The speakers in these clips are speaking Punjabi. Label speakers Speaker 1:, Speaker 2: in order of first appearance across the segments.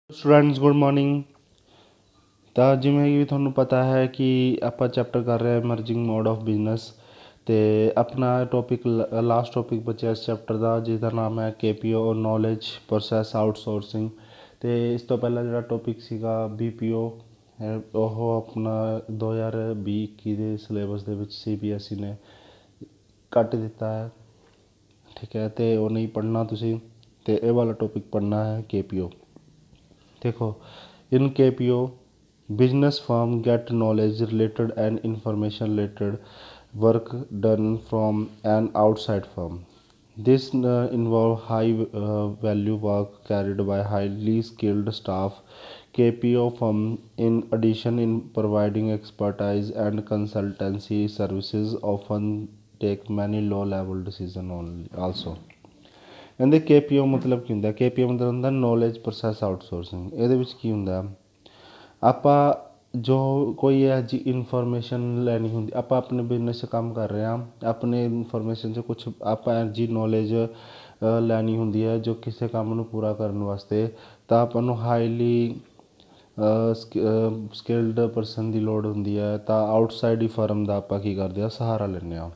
Speaker 1: Students good morning. ਤਾਂ ਜਿਵੇਂ ਕਿ ਤੁਹਾਨੂੰ ਪਤਾ ਹੈ ਕਿ ਆਪਾਂ ਚੈਪਟਰ ਕਰ ਰਹੇ ਹਾਂ ਐਮਰਜਿੰਗ ਮੋਡ ਆਫ ਬਿਜ਼ਨਸ, ਅਤੇ ਆਪਣਾ ਟੋਪਿਕ ਲਾਸਟ ਟੋਪਿਕ ਬਚਿਆ ਇਸ ਚੈਪਟਰ ਦਾ, ਜਿਸ ਦਾ ਨਾਮ ਹੈ KPO ਨੌਲੇਜ ਪ੍ਰੋਸੈਸ ਆਊਟਸੋਰਸਿੰਗ। ਅਤੇ ਇਸ ਤੋਂ ਪਹਿਲਾਂ ਜਿਹੜਾ ਟੋਪਿਕ ਸੀਗਾ BPO, ਉਹ ਆਪਣਾ 2020-21 ਦੇ ਸਿਲੇਬਸ ਦੇ ਵਿੱਚ CBSE ਨੇ ਕੱਟ ਦਿੱਤਾ ਹੈ, ਠੀਕ ਹੈ, ਅਤੇ ਉਹ ਨਹੀਂ ਪੜ੍ਹਨਾ ਤੁਸੀਂ, ਅਤੇ ਇਹ ਵਾਲਾ ਟੋਪਿਕ ਪੜ੍ਹਨਾ ਹੈ KPO। देखो, in KPO business firm get knowledge related and information related work done from an outside firm. This involve high value work carried by highly skilled staff. KPO firm in addition in providing expertise and consultancy services often take many low level decision only also। ਕਹਿੰਦੇ KPO ਮਤਲਬ ਕੀ ਹੁੰਦਾ? KPO ਮਤਲਬ ਹੁੰਦਾ ਨੌਲੇਜ ਪ੍ਰੋਸੈਸ ਆਊਟਸੋਰਸਿੰਗ। ਇਹਦੇ ਵਿੱਚ ਕੀ ਹੁੰਦਾ, ਆਪਾਂ ਜੋ ਕੋਈ ਇਹੋ ਜਿਹੀ ਇਨਫੋਰਮੇਸ਼ਨ ਲੈਣੀ ਹੁੰਦੀ, ਆਪਾਂ ਆਪਣੇ ਬਿਜ਼ਨਸ 'ਚ ਕੰਮ ਕਰ ਰਹੇ ਹਾਂ, ਆਪਣੇ ਇਨਫੋਰਮੇਸ਼ਨ 'ਚ ਕੁਛ ਆਪਾਂ ਇਹੋ ਜਿਹੀ ਨੌਲੇਜ ਲੈਣੀ ਹੁੰਦੀ ਹੈ ਜੋ ਕਿਸੇ ਕੰਮ ਨੂੰ ਪੂਰਾ ਕਰਨ ਵਾਸਤੇ, ਤਾਂ ਆਪਾਂ ਨੂੰ ਹਾਈਲੀ ਸਕਿਲਡ ਪਰਸਨ ਦੀ ਲੋੜ ਹੁੰਦੀ ਹੈ। ਤਾਂ ਆਊਟਸਾਈਡ ਹੀ ਫਰਮ ਦਾ ਆਪਾਂ ਕੀ ਕਰਦੇ ਹਾਂ, ਸਹਾਰਾ ਲੈਂਦੇ ਹਾਂ।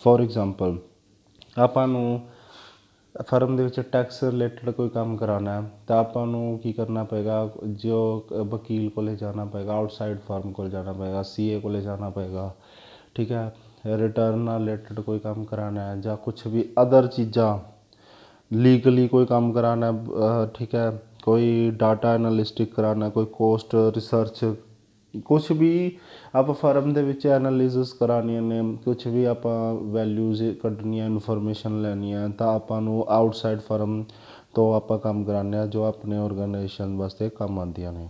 Speaker 1: ਫੋਰ ਐਗਜ਼ਾਮਪਲ, ਆਪਾਂ ਨੂੰ ਫਰਮ ਦੇ ਵਿੱਚ ਟੈਕਸ ਰਿਲੇਟਡ ਕੋਈ ਕੰਮ ਕਰਾਉਣਾ ਹੈ, ਤਾਂ ਆਪਾਂ ਨੂੰ ਕੀ ਕਰਨਾ ਪਏਗਾ, ਜੋ ਵਕੀਲ ਕੋਲ ਜਾਣਾ ਪਏਗਾ, ਆਊਟਸਾਈਡ ਫਰਮ ਕੋਲ ਜਾਣਾ ਪਏਗਾ, CA ਕੋਲ ਜਾਣਾ ਪਏਗਾ, ਠੀਕ ਹੈ। ਰਿਟਰਨ ਨਾਲ ਰਿਲੇਟਡ ਕੋਈ ਕੰਮ ਕਰਾਉਣਾ ਹੈ ਜਾਂ ਕੁਛ ਵੀ ਅਦਰ ਚੀਜ਼ਾਂ ਲੀਗਲੀ ਕੋਈ ਕੰਮ ਕਰਾਉਣਾ, ਠੀਕ ਹੈ, ਕੋਈ ਡਾਟਾ ਐਨਾਲਿਸਟਿਕ ਕਰਾਉਣਾ, ਕੋਈ ਕੋਸਟ ਰਿਸਰਚ, ਕੁਛ ਵੀ ਆਪਾਂ ਫਰਮ ਦੇ ਵਿੱਚ ਐਨਾਲਿਸਿਸ ਕਰਾਉਣੀਆਂ ਨੇ, ਕੁਛ ਵੀ ਆਪਾਂ ਵੈਲਿਊਜ਼ ਕੱਢਣੀਆਂ, ਇਨਫੋਰਮੇਸ਼ਨ ਲੈਣੀ ਹੈ, ਤਾਂ ਆਪਾਂ ਨੂੰ ਆਊਟਸਾਈਡ ਫਰਮ ਤੋਂ ਆਪਾਂ ਕੰਮ ਕਰਾਉਂਦੇ ਹਾਂ ਜੋ ਆਪਣੇ ਔਰਗਨਾਈਜੇਸ਼ਨ ਵਾਸਤੇ ਕੰਮ ਆਉਂਦੀਆਂ ਨੇ।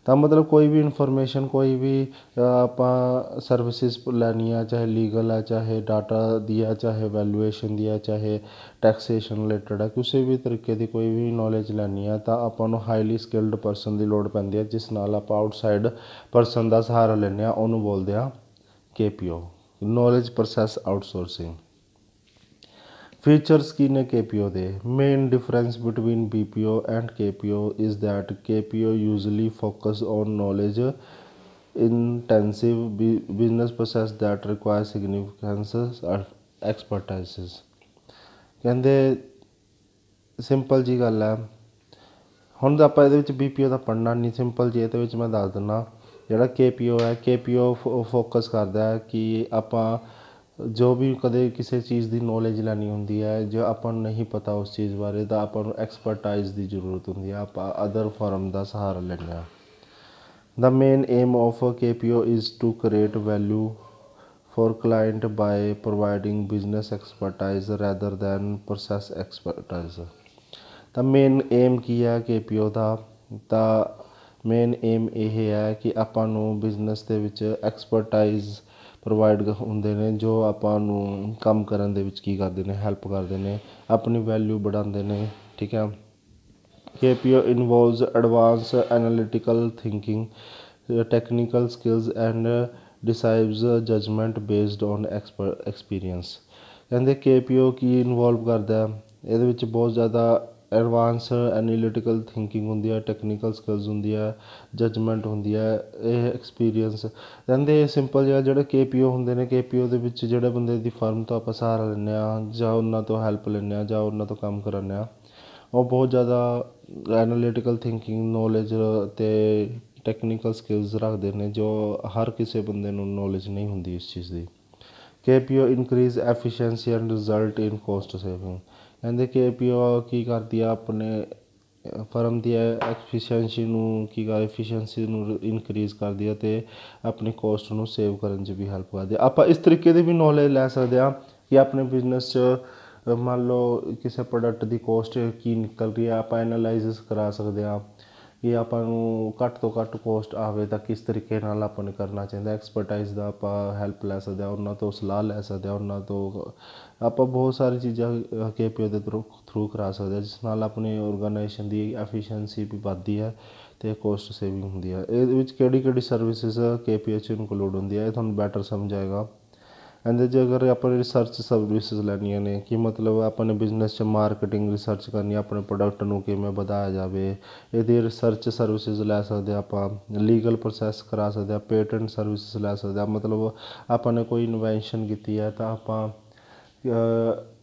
Speaker 1: ਤਾਂ ਮਤਲਬ ਕੋਈ ਵੀ ਇਨਫੋਰਮੇਸ਼ਨ, ਕੋਈ ਵੀ ਆਪਾਂ ਸਰਵਿਸਿਜ਼ ਲੈਣੀ ਹੈ, ਚਾਹੇ ਲੀਗਲ ਹੈ, ਚਾਹੇ ਡਾਟਾ ਦੀ ਹੈ, ਚਾਹੇ ਵੈਲੂਏਸ਼ਨ ਦੀ ਹੈ, ਚਾਹੇ ਟੈਕਸੇਸ਼ਨ ਰਿਲੇਟਡ ਹੈ, ਕਿਸੇ ਵੀ ਤਰੀਕੇ ਦੀ ਕੋਈ ਵੀ ਨੌਲੇਜ ਲੈਣੀ ਹੈ, ਤਾਂ ਆਪਾਂ ਨੂੰ ਹਾਈਲੀ ਸਕਿਲਡ ਪਰਸਨ ਦੀ ਲੋੜ ਪੈਂਦੀ ਹੈ, ਜਿਸ ਨਾਲ ਆਪਾਂ ਆਊਟਸਾਈਡ ਪਰਸਨ ਦਾ ਸਹਾਰਾ ਲੈਂਦੇ ਹਾਂ। ਉਹਨੂੰ ਬੋਲਦੇ ਆ KPO, knowledge process outsourcing. Features ਕੀ ਨੇ KPO ਦੇ? Main difference between BPO and KPO is that KPO usually focus on knowledge intensive business process that require significance expertises. ਕਹਿੰਦੇ ਸਿੰਪਲ ਜੀ ਗੱਲ ਹੈ, ਹੁਣ ਤਾਂ ਆਪਾਂ ਇਹਦੇ ਵਿੱਚ BPO ਦਾ ਪੜ੍ਹਨਾ ਨਹੀਂ, ਸਿੰਪਲ ਜੀ ਇਹਦੇ ਵਿੱਚ ਮੈਂ ਦੱਸ ਦਿੰਦਾ। ਜਿਹੜਾ KPO ਹੈ, KPO ਫੋਕਸ ਕਰਦਾ ਹੈ ਕਿ ਆਪਾਂ ਜੋ ਵੀ ਕਦੇ ਕਿਸੇ ਚੀਜ਼ ਦੀ ਨੌਲੇਜ ਲੈਣੀ ਹੁੰਦੀ ਹੈ, ਜੋ ਆਪਾਂ ਨੂੰ ਨਹੀਂ ਪਤਾ ਉਸ ਚੀਜ਼ ਬਾਰੇ, ਤਾਂ ਆਪਾਂ ਨੂੰ ਐਕਸਪਰਟਾਈਜ਼ ਦੀ ਜ਼ਰੂਰਤ ਹੁੰਦੀ ਹੈ, ਆਪਾਂ ਅਦਰ ਫਰਮ ਦਾ ਸਹਾਰਾ ਲੈਂਦੇ ਹਾਂ। The main aim of KPO is to create value for client by providing business expertise rather than process expertise। ਤਾਂ ਮੇਨ ਏਮ ਕੀ ਹੈ KPO ਦਾ? ਤਾਂ ਮੇਨ ਏਮ ਇਹ ਹੈ ਕਿ ਆਪਾਂ ਨੂੰ ਬਿਜ਼ਨਸ ਦੇ ਵਿੱਚ ਐਕਸਪਰਟਾਈਜ਼ ਪ੍ਰੋਵਾਈਡ ਹੁੰਦੇ ਨੇ, ਜੋ ਆਪਾਂ ਨੂੰ ਕੰਮ ਕਰਨ ਦੇ ਵਿੱਚ ਕੀ ਕਰਦੇ ਨੇ, ਹੈਲਪ ਕਰਦੇ ਨੇ, ਆਪਣੀ ਵੈਲਿਊ ਵਧਾਉਂਦੇ ਨੇ, ਠੀਕ ਹੈ। KPO involves advance analytical thinking, technical skills and decisive judgement based on experience. ਕਹਿੰਦੇ KPO ਕੀ ਇਨਵੋਲਵ ਕਰਦਾ? ਇਹਦੇ ਵਿੱਚ ਬਹੁਤ ਜ਼ਿਆਦਾ ਐਡਵਾਂਸ ਐਨਾਲਿਟੀਕਲ ਥਿੰਕਿੰਗ ਹੁੰਦੀ ਹੈ, ਟੈਕਨੀਕਲ ਸਕਿੱਲਸ ਹੁੰਦੀ ਹੈ, ਜਜਮੈਂਟ ਹੁੰਦੀ ਹੈ, ਇਹ ਐਕਸਪੀਰੀਅੰਸ। ਕਹਿੰਦੇ ਸਿੰਪਲ ਜਿਹਾ ਜਿਹੜੇ KPO ਹੁੰਦੇ ਨੇ, KPO ਦੇ ਵਿੱਚ ਜਿਹੜੇ ਬੰਦੇ ਦੀ ਫਰਮ ਤੋਂ ਆਪਾਂ ਸਹਾਰਾ ਲੈਂਦੇ ਹਾਂ, ਜਾਂ ਉਹਨਾਂ ਤੋਂ ਹੈਲਪ ਲੈਂਦੇ ਹਾਂ, ਜਾਂ ਉਹਨਾਂ ਤੋਂ ਕੰਮ ਕਰਾਉਂਦੇ ਹਾਂ, ਉਹ ਬਹੁਤ ਜ਼ਿਆਦਾ ਐਨਾਲਿਟੀਕਲ ਥਿੰਕਿੰਗ, ਨੌਲੇਜ ਅਤੇ ਟੈਕਨੀਕਲ ਸਕਿੱਲਸ ਰੱਖਦੇ ਨੇ, ਜੋ ਹਰ ਕਿਸੇ ਬੰਦੇ ਨੂੰ ਨੌਲੇਜ ਨਹੀਂ ਹੁੰਦੀ ਇਸ ਚੀਜ਼ ਦੀ। KPO increase efficiency end result ਇਨ ਕੋਸਟ ਸੇਵਿੰਗ। ਕਹਿੰਦੇ KPO ਕੀ ਕਰਦੀ ਆ, ਆਪਣੇ ਫਰਮ ਦੀ ਐਫੀਸ਼ੀਐਂਸੀ ਨੂੰ ਐਫੀਸ਼ੀਐਂਸੀ ਨੂੰ ਇਨਕਰੀਜ਼ ਕਰਦੀ ਹੈ, ਅਤੇ ਆਪਣੀ ਕੋਸਟ ਨੂੰ ਸੇਵ ਕਰਨ 'ਚ ਵੀ ਹੈਲਪ ਕਰਦੀ ਹੈ। ਆਪਾਂ ਇਸ ਤਰੀਕੇ ਦੀ ਵੀ ਨੌਲੇਜ ਲੈ ਸਕਦੇ ਹਾਂ ਕਿ ਆਪਣੇ ਬਿਜ਼ਨਸ 'ਚ ਮੰਨ ਲਓ ਕਿਸੇ ਪ੍ਰੋਡਕਟ ਦੀ ਕੋਸਟ ਕੀ ਨਿਕਲ ਰਹੀ ਹੈ, ਆਪਾਂ ਐਨਾਲਾਈਸਿਸ ਕਰਾ ਸਕਦੇ ਹਾਂ ਕਿ ਆਪਾਂ ਨੂੰ ਘੱਟ ਤੋਂ ਘੱਟ ਕੋਸਟ ਆਵੇ, ਤਾਂ ਕਿਸ ਤਰੀਕੇ ਨਾਲ ਆਪਾਂ ਨੂੰ ਕਰਨਾ ਚਾਹੀਦਾ। ਐਕਸਪਰਟਾਈਜ਼ ਦਾ ਆਪਾਂ ਹੈਲਪ ਲੈ ਸਕਦੇ ਹਾਂ, ਉਹਨਾਂ ਤੋਂ ਸਲਾਹ ਲੈ ਸਕਦੇ ਹਾਂ, ਉਹਨਾਂ ਤੋਂ ਆਪਾਂ ਬਹੁਤ ਸਾਰੀ ਚੀਜ਼ਾਂ KPO ਦੇ ਥਰੂ ਕਰਾ ਸਕਦੇ ਹਾਂ, ਜਿਸ ਨਾਲ ਆਪਣੀ ਔਰਗਨਾਈਜੇਸ਼ਨ ਦੀ ਐਫੀਸ਼ੀਐਂਸੀ ਵੀ ਵੱਧਦੀ ਹੈ ਅਤੇ ਕੋਸਟ ਸੇਵਿੰਗ ਹੁੰਦੀ ਹੈ। ਇਹਦੇ ਵਿੱਚ ਕਿਹੜੀ ਕਿਹੜੀ ਸਰਵਿਸਿਜ਼ KPO 'ਚ ਇਨਕਲੂਡ ਹੁੰਦੀ ਹੈ, ਇਹ ਤੁਹਾਨੂੰ ਬੈਟਰ ਸਮਝ ਆਏਗਾ। ਇਹਦੇ 'ਚ ਅਗਰ ਆਪਾਂ ਰਿਸਰਚ ਸਰਵਿਸਿਜ਼ ਲੈਣੀਆਂ ਨੇ ਕਿ ਮਤਲਬ ਆਪਾਂ ਨੇ ਬਿਜ਼ਨਸ 'ਚ ਮਾਰਕੀਟਿੰਗ ਰਿਸਰਚ ਕਰਨੀ, ਆਪਣੇ ਪ੍ਰੋਡਕਟ ਨੂੰ ਕਿਵੇਂ ਵਧਾਇਆ ਜਾਵੇ, ਇਹਦੀ ਰਿਸਰਚ ਸਰਵਿਸਿਜ਼ ਲੈ ਸਕਦੇ ਆਪਾਂ। ਲੀਗਲ ਪ੍ਰੋਸੈਸ ਕਰਾ ਸਕਦੇ ਹਾਂ, ਪੇਟੈਂਟ ਸਰਵਿਸਿਜ਼ ਲੈ ਸਕਦੇ ਹਾਂ। ਮਤਲਬ ਆਪਾਂ ਨੇ ਕੋਈ ਇਨਵੈਂਸ਼ਨ ਕੀਤੀ ਹੈ ਤਾਂ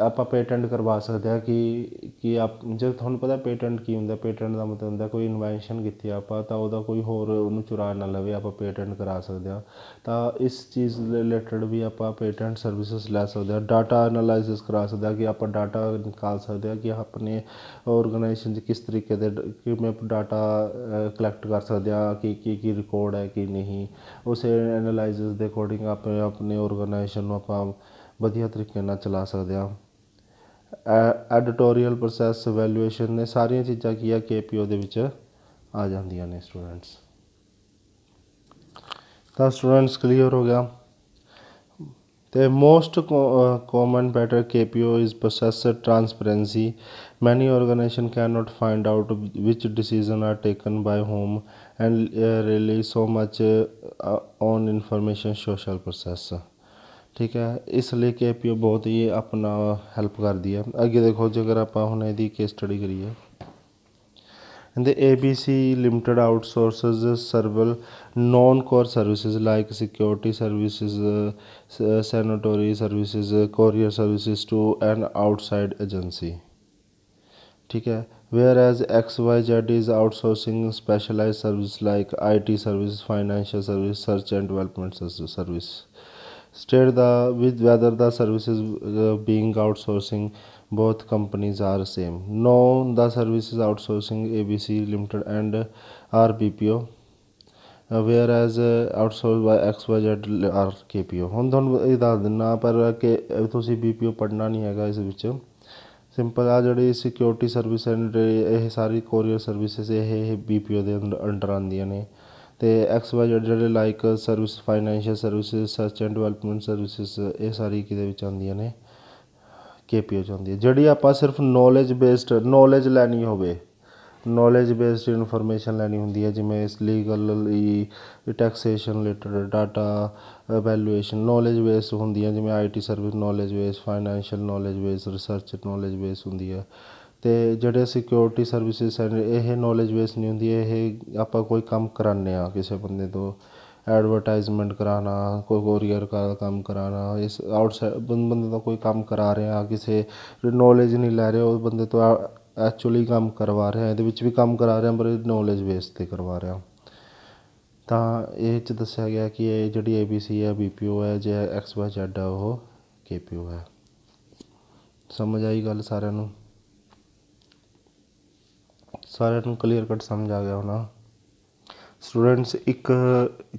Speaker 1: ਆਪਾਂ ਪੇਟੈਂਟ ਕਰਵਾ ਸਕਦੇ ਹਾਂ ਕਿ ਜੇ ਤੁਹਾਨੂੰ ਪਤਾ ਪੇਟੈਂਟ ਕੀ ਹੁੰਦਾ। ਪੇਟੈਂਟ ਦਾ ਮਤਲਬ ਹੁੰਦਾ ਕੋਈ ਇਨਵੈਂਸ਼ਨ ਕੀਤੀ ਆਪਾਂ ਤਾਂ ਉਹਦਾ ਕੋਈ ਹੋਰ ਉਹਨੂੰ ਚੁਰਾ ਨਾ ਲਵੇ, ਆਪਾਂ ਪੇਟੈਂਟ ਕਰਾ ਸਕਦੇ ਹਾਂ। ਤਾਂ ਇਸ ਚੀਜ਼ ਦੇ ਰਿਲੇਟਡ ਵੀ ਆਪਾਂ ਪੇਟੈਂਟ ਸਰਵਿਸਿਜ਼ ਲੈ ਸਕਦੇ ਹਾਂ। ਡਾਟਾ ਐਨਾਲਾਈਸਿਸ ਕਰਾ ਸਕਦੇ ਹਾਂ ਕਿ ਆਪਾਂ ਡਾਟਾ ਨਿਕਾਲ ਸਕਦੇ ਹਾਂ ਕਿ ਆਪਣੇ ਔਰਗਨਾਈਜੇਸ਼ਨ 'ਚ ਕਿਸ ਤਰੀਕੇ ਦੇ ਕਿਵੇਂ ਡਾਟਾ ਕਲੈਕਟ ਕਰ ਸਕਦੇ ਹਾਂ, ਕਿ ਕੀ ਰਿਕਾਰਡ ਹੈ ਕੀ ਨਹੀਂ। ਉਸ ਐਨਾਲਾਈਸਿਸ ਦੇ ਅਕੋਰਡਿੰਗ ਆਪਣੇ ਔਰਗਨਾਈਜੇਸ਼ਨ ਨੂੰ ਆਪਾਂ ਵਧੀਆ ਤਰੀਕੇ ਨਾਲ ਚਲਾ ਸਕਦੇ ਹਾਂ। ਐਡੀਟੋਰੀਅਲ ਪ੍ਰੋਸੈਸ, ਵੈਲੂਏਸ਼ਨ ਨੇ ਸਾਰੀਆਂ ਚੀਜ਼ਾਂ ਕੀ ਆ KPO ਦੇ ਵਿੱਚ ਆ ਜਾਂਦੀਆਂ ਨੇ ਸਟੂਡੈਂਟਸ। ਤਾਂ ਸਟੂਡੈਂਟਸ ਕਲੀਅਰ ਹੋ ਗਿਆ। ਅਤੇ most common better KPO is process transparency. Many organisation can not find out which decision are taken by home and rely so much on information social process. ਠੀਕ ਹੈ, ਇਸ ਲਈ KPO ਬਹੁਤ ਹੀ ਆਪਣਾ ਹੈਲਪ ਕਰਦੀ ਹੈ। ਅੱਗੇ ਦੇਖੋ ਜੇਕਰ ਆਪਾਂ ਹੁਣ ਇਹਦੀ ਕੇਸ ਸਟੱਡੀ ਕਰੀਏ। ਕਹਿੰਦੇ ABC limited outsources several non core services like security services, sanitary services, courier services to an outside agency. ਠੀਕ ਹੈ, whereas XYZ is outsourcing specialized service like IT service, financial service, search and development service. State with whether the services being outsourcing both companies are same. No, the services outsourcing ABC Limited and are BPO, whereas outsourced by XYZ are KPO। ਹੁਣ ਤੁਹਾਨੂੰ ਇਹ ਦੱਸ ਦਿੰਦਾ ਪਰ ਕਿ ਤੁਸੀਂ BPO ਪੜ੍ਹਨਾ ਨਹੀਂ ਹੈਗਾ ਇਸ ਵਿੱਚ। ਸਿੰਪਲ ਆ ਜਿਹੜੀ ਸਿਕਿਉਰਿਟੀ ਸਰਵਿਸ ਐਂਡ ਇਹ ਸਾਰੀ ਕੋਰੀਅਰ ਸਰਵਿਸਿਜ਼ ਇਹ BPO ਦੇ ਅੰਡਰ ਆਉਂਦੀਆਂ ਨੇ। ਅਤੇ XYZ ਜਿਹੜੇ like service, financial services, search and development services ਇਹ ਸਾਰੀ ਕਿਹਦੇ ਵਿੱਚ ਆਉਂਦੀਆਂ ਨੇ KPO 'ਚ ਆਉਂਦੀ ਹੈ। ਜਿਹੜੀ ਆਪਾਂ ਸਿਰਫ ਨੌਲੇਜ ਲੈਣੀ ਹੋਵੇ, ਨੌਲੇਜ ਬੇਸਡ ਇਨਫੋਰਮੇਸ਼ਨ ਲੈਣੀ ਹੁੰਦੀ ਹੈ ਜਿਵੇਂ ਇਸ legal taxation related, data valuation knowledge based ਹੁੰਦੀ ਹੈ। ਜਿਵੇਂ IT service knowledge base, financial knowledge base, research knowledge base ਹੁੰਦੀ ਹੈ। ਅਤੇ ਜਿਹੜੇ ਸਿਕਿਉਰਿਟੀ ਸਰਵਿਸਿਜ਼ ਇਹ ਨੌਲੇਜ ਬੇਸ ਨਹੀਂ ਹੁੰਦੀ। ਇਹ ਆਪਾਂ ਕੋਈ ਕੰਮ ਕਰਾਉਂਦੇ ਹਾਂ ਕਿਸੇ ਬੰਦੇ ਤੋਂ, ਐਡਵਰਟਾਈਜ਼ਮੈਂਟ ਕਰਾਉਣਾ, ਕੋਈ ਕੋਰੀਅਰ ਦਾ ਕੰਮ ਕਰਾਉਣਾ, ਇਸ ਆਊਟਸਾਈਡ ਬੰਦੇ ਦਾ ਕੋਈ ਕੰਮ ਕਰਾ ਰਹੇ ਹਾਂ, ਕਿਸੇ ਨੌਲੇਜ ਨਹੀਂ ਲੈ ਰਹੇ, ਉਸ ਬੰਦੇ ਤੋਂ ਐਕਚੁਅਲੀ ਕੰਮ ਕਰਵਾ ਰਿਹਾ, ਇਹਦੇ ਵਿੱਚ ਵੀ ਕੰਮ ਕਰਾ ਰਿਹਾ ਪਰ ਨੌਲੇਜ ਬੇਸ 'ਤੇ ਕਰਵਾ ਰਿਹਾ। ਤਾਂ ਇਹ 'ਚ ਦੱਸਿਆ ਗਿਆ ਕਿ ਇਹ ਜਿਹੜੀ ABC ਹੈ BPO ਹੈ, ਜੇ XYZ ਹੈ ਉਹ KPO ਹੈ। ਸਮਝ ਆਈ ਗੱਲ ਸਾਰਿਆਂ ਨੂੰ? ਸਾਰਿਆਂ ਨੂੰ ਕਲੀਅਰ ਕੱਟ ਸਮਝ ਆ ਗਿਆ ਹੋਣਾ। ਸਟੂਡੈਂਟਸ ਇੱਕ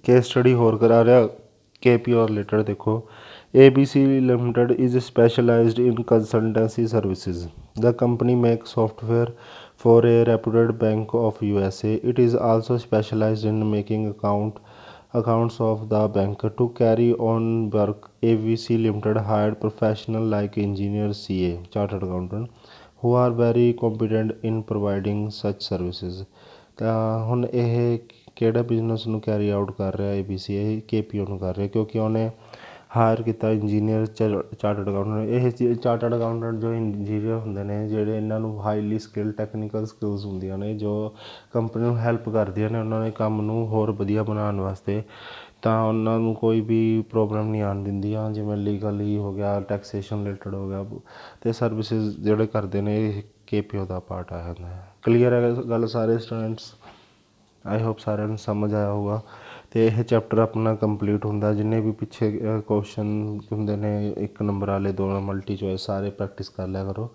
Speaker 1: ਕੇਸ ਸਟੱਡੀ ਹੋਰ ਕਰਾ ਰਿਹਾ KPO ਰਿਲੇਟਡ। ਦੇਖੋ ABC Limited is specialized in consultancy services. The company makes software for a reputed bank of USA. It is also specialized in making accounts of the bank. To carry on work, ABC Limited hired professionals like engineers, CA, chartered accountant, who are very competent in providing such services. ਤਾਂ ਹੁਣ ਇਹ ਕਿਹੜਾ ਬਿਜ਼ਨਸ ਨੂੰ ਕੈਰੀ ਆਊਟ ਕਰ ਰਿਹਾ ABC? ਇਹ KPO ਨੂੰ ਕਰ ਰਿਹਾ ਕਿਉਂਕਿ ਉਹਨੇ ਹਾਇਰ ਕੀਤਾ ਇੰਜੀਨੀਅਰ, ਚਾਰਟਰਡ ਅਕਾਊਂਟੈਂਟ। ਇਹ ਚਾਰਟਰਡ ਅਕਾਊਂਟੈਂਟ ਜੋ ਇੰਜੀਨੀਅਰ ਹੁੰਦੇ ਨੇ ਜਿਹੜੇ ਇਹਨਾਂ ਨੂੰ ਹਾਈਲੀ ਸਕਿੱਲ ਟੈਕਨੀਕਲ ਸਕਿੱਲਸ ਹੁੰਦੀਆਂ ਨੇ ਜੋ ਕੰਪਨੀ ਨੂੰ ਹੈਲਪ ਕਰਦੀਆਂ ਨੇ ਉਹਨਾਂ ਦੇ ਕੰਮ ਨੂੰ ਹੋਰ ਵਧੀਆ ਬਣਾਉਣ ਵਾਸਤੇ। ਤਾਂ ਉਹਨਾਂ ਨੂੰ ਕੋਈ ਵੀ ਪ੍ਰੋਬਲਮ ਨਹੀਂ ਆਉਣ ਦਿੰਦੀਆਂ, ਜਿਵੇਂ ਲੀਗਲੀ ਹੋ ਗਿਆ, ਟੈਕਸੇਸ਼ਨ ਰਿਲੇਟਡ ਹੋ ਗਿਆ, ਅਤੇ ਸਰਵਿਸਿਜ਼ ਜਿਹੜੇ ਕਰਦੇ ਨੇ ਇਹ KPO ਦਾ ਪਾਰਟ ਆ ਜਾਂਦਾ ਹੈ। ਕਲੀਅਰ ਹੈ ਗੱਲ ਸਾਰੇ ਸਟੂਡੈਂਟਸ? ਆਈ ਹੋਪ ਸਾਰਿਆਂ ਨੂੰ ਸਮਝ ਆਇਆ ਹੋਊਗਾ। ਅਤੇ ਇਹ ਚੈਪਟਰ ਆਪਣਾ ਕੰਪਲੀਟ ਹੁੰਦਾ। ਜਿੰਨੇ ਵੀ ਪਿੱਛੇ ਕੁਐਸਚਨ ਹੁੰਦੇ ਨੇ 1 ਨੰਬਰ ਵਾਲੇ, 2 ਮਲਟੀ ਚੋਇਸ, ਸਾਰੇ ਪ੍ਰੈਕਟਿਸ ਕਰ ਲਿਆ ਕਰੋ।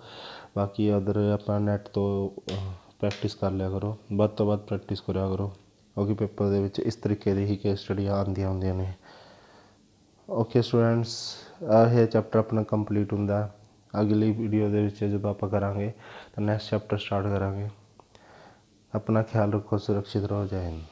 Speaker 1: ਬਾਕੀ ਅਦਰ ਆਪਾਂ ਨੈੱਟ ਤੋਂ ਪ੍ਰੈਕਟਿਸ ਕਰ ਲਿਆ ਕਰੋ, ਵੱਧ ਤੋਂ ਵੱਧ ਪ੍ਰੈਕਟਿਸ ਕਰਿਆ ਕਰੋ ਕਿਉਂਕਿ ਪੇਪਰ ਦੇ ਵਿੱਚ ਇਸ ਤਰੀਕੇ ਦੀ ਹੀ ਕੇਸ ਸਟੱਡੀਆਂ ਆਉਂਦੀਆਂ ਹੁੰਦੀਆਂ ਨੇ। ਓਕੇ ਸਟੂਡੈਂਟਸ, ਇਹ ਚੈਪਟਰ ਆਪਣਾ ਕੰਪਲੀਟ ਹੁੰਦਾ। ਅਗਲੀ ਵੀਡੀਓ ਦੇ ਵਿੱਚ ਜਦੋਂ ਆਪਾਂ ਕਰਾਂਗੇ ਤਾਂ ਨੈਕਸਟ ਚੈਪਟਰ ਸਟਾਰਟ ਕਰਾਂਗੇ। ਆਪਣਾ ਖਿਆਲ ਰੱਖੋ, ਸੁਰੱਖਿਅਤ ਰਹੋ। ਜੈ ਹਿੰਦ।